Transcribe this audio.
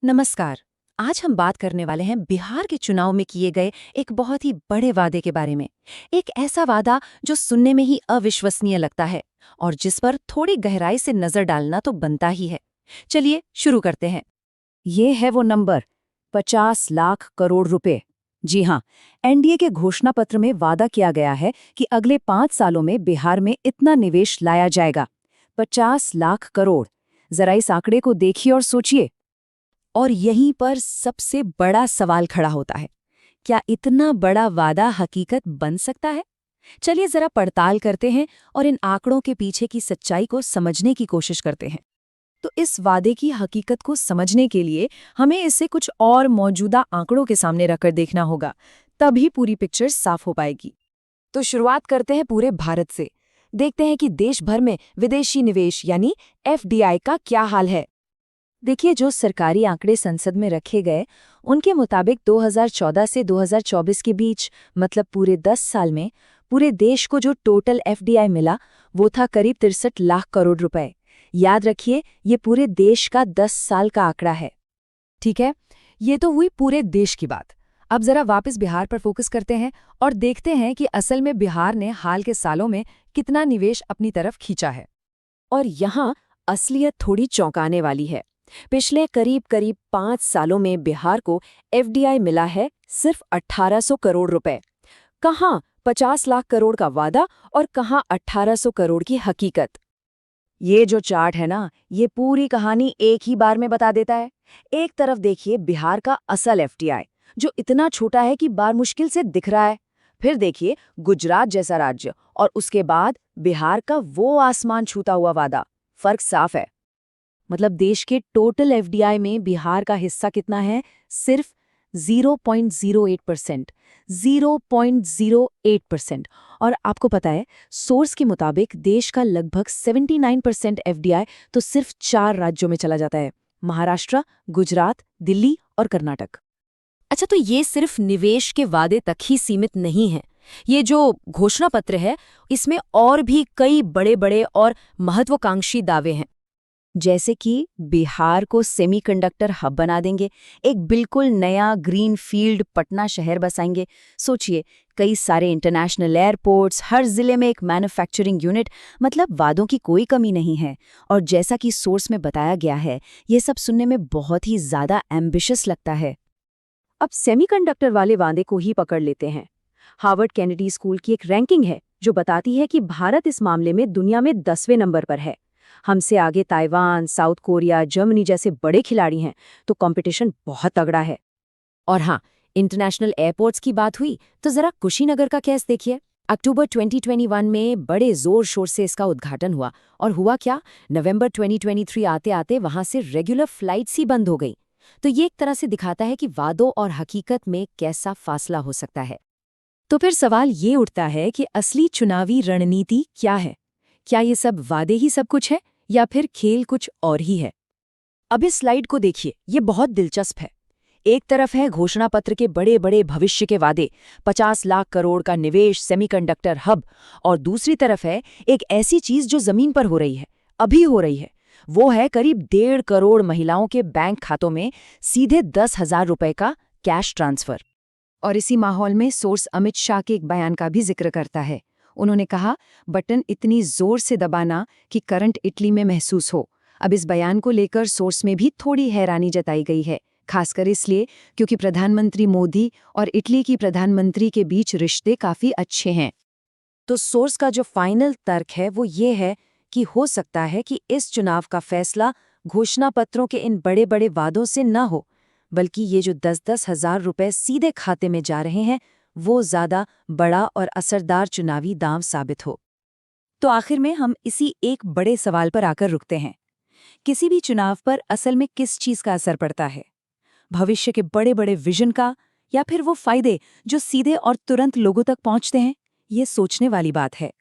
नमस्कार। आज हम बात करने वाले हैं बिहार के चुनाव में किए गए एक बहुत ही बड़े वादे के बारे में। एक ऐसा वादा जो सुनने में ही अविश्वसनीय लगता है और जिस पर थोड़ी गहराई से नजर डालना तो बनता ही है। चलिए शुरू करते हैं। ये है वो नंबर 50 लाख करोड़ रुपए। जी हाँ, एनडीए के घोषणा पत्र में वादा किया गया है कि अगले 5 सालों में बिहार में इतना निवेश लाया जाएगा। 50 लाख करोड़। जरा इस आंकड़े को देखिए और सोचिए। और यहीं पर सबसे बड़ा सवाल खड़ा होता है, क्या इतना बड़ा वादा हकीकत बन सकता है? चलिए जरा पड़ताल करते हैं और इन आंकड़ों के पीछे की सच्चाई को समझने की कोशिश करते हैं। तो इस वादे की हकीकत को समझने के लिए हमें इसे कुछ और मौजूदा आंकड़ों के सामने रखकर देखना होगा, तभी पूरी पिक्चर साफ हो पाएगी। तो शुरुआत करते हैं पूरे भारत से। देखते हैं कि देश भर में विदेशी निवेश यानी एफडीआई का क्या हाल है। देखिए, जो सरकारी आंकड़े संसद में रखे गए, उनके मुताबिक 2014 से 2024 के बीच, मतलब पूरे 10 साल में, पूरे देश को जो टोटल एफडीआई मिला वो था करीब 63 लाख करोड़ रुपए। याद रखिए, ये पूरे देश का 10 साल का आंकड़ा है। ठीक है, ये तो हुई पूरे देश की बात। अब जरा वापस बिहार पर फोकस करते हैं और देखते हैं कि असल में बिहार ने हाल के सालों में कितना निवेश अपनी तरफ खींचा है। और यहाँ असलियत थोड़ी चौंकाने वाली है। पिछले करीब करीब 5 सालों में बिहार को एफडीआई मिला है सिर्फ 1800 करोड़ रुपए। कहाँ 50 लाख करोड़ का वादा और कहाँ 1800 करोड़ की हकीकत। ये जो चार्ट है ना, ये पूरी कहानी एक ही बार में बता देता है। एक तरफ देखिए बिहार का असल एफडीआई, जो इतना छोटा है कि बार मुश्किल से दिख रहा है। फिर देखिए गुजरात जैसा राज्य, और उसके बाद बिहार का वो आसमान छूता हुआ वादा। फर्क साफ है। मतलब देश के टोटल एफडीआई में बिहार का हिस्सा कितना है? सिर्फ 0.08%। 0.08%। और आपको पता है, सोर्स के मुताबिक देश का लगभग 79% एफडीआई तो सिर्फ 4 राज्यों में चला जाता है: महाराष्ट्र, गुजरात, दिल्ली और कर्नाटक। अच्छा, तो ये सिर्फ निवेश के वादे तक ही सीमित नहीं है। ये जो घोषणा पत्र है, इसमें और भी कई बड़े बड़े और महत्वाकांक्षी दावे हैं। जैसे कि बिहार को सेमीकंडक्टर हब बना देंगे, एक बिल्कुल नया ग्रीन फील्ड पटना शहर बसाएंगे। सोचिए, कई सारे इंटरनेशनल एयरपोर्ट्स, हर जिले में एक मैन्युफैक्चरिंग यूनिट। मतलब वादों की कोई कमी नहीं है। और जैसा कि सोर्स में बताया गया है, ये सब सुनने में बहुत ही ज्यादा एम्बिशियस लगता है। अब सेमीकंडक्टर वाले वादे को ही पकड़ लेते हैं। हार्वर्ड केनेडी स्कूल की एक रैंकिंग है जो बताती है कि भारत इस मामले में दुनिया में 10वें नंबर पर है। हमसे आगे ताइवान, साउथ कोरिया, जर्मनी जैसे बड़े खिलाड़ी हैं, तो कंपटीशन बहुत तगड़ा है। और हाँ, इंटरनेशनल एयरपोर्ट्स की बात हुई तो जरा कुशीनगर का केस देखिए। अक्टूबर 2021 में बड़े जोर शोर से इसका उद्घाटन हुआ, और हुआ क्या, नवंबर 2023 आते आते वहां से रेगुलर फ्लाइट्स ही बंद हो गई। तो ये एक तरह से दिखाता है कि वादों और हकीकत में कैसा फासला हो सकता है। तो फिर सवाल ये उठता है कि असली चुनावी रणनीति क्या है? क्या ये सब वादे ही सब कुछ है, या फिर खेल कुछ और ही है? अब इस स्लाइड को देखिए, ये बहुत दिलचस्प है। एक तरफ है घोषणा पत्र के बड़े बड़े भविष्य के वादे, 50 लाख करोड़ का निवेश, सेमीकंडक्टर हब, और दूसरी तरफ है एक ऐसी चीज जो जमीन पर हो रही है, अभी हो रही है। वो है करीब 1.5 करोड़ महिलाओं के बैंक खातों में सीधे 10,000 रुपए का कैश ट्रांसफर। और इसी माहौल में सोर्स अमित शाह के एक बयान का भी जिक्र करता है। उन्होंने कहा, बटन इतनी जोर से दबाना कि करंट इटली में महसूस हो। अब इस बयान को लेकर सोर्स में भी थोड़ी हैरानी जताई गई है, खासकर इसलिए क्योंकि प्रधानमंत्री मोदी और इटली की प्रधानमंत्री के बीच रिश्ते काफी अच्छे हैं। तो सोर्स का जो फाइनल तर्क है वो ये है कि हो सकता है कि इस चुनाव का फैसला घोषणा पत्रों के इन बड़े बड़े वादों से न हो, बल्कि ये जो 10-10 हजार रुपए सीधे खाते में जा रहे हैं, वो ज्यादा बड़ा और असरदार चुनावी दांव साबित हो। तो आखिर में हम इसी एक बड़े सवाल पर आकर रुकते हैं। किसी भी चुनाव पर असल में किस चीज का असर पड़ता है? भविष्य के बड़े बड़े विजन का, या फिर वो फायदे जो सीधे और तुरंत लोगों तक पहुंचते हैं? ये सोचने वाली बात है।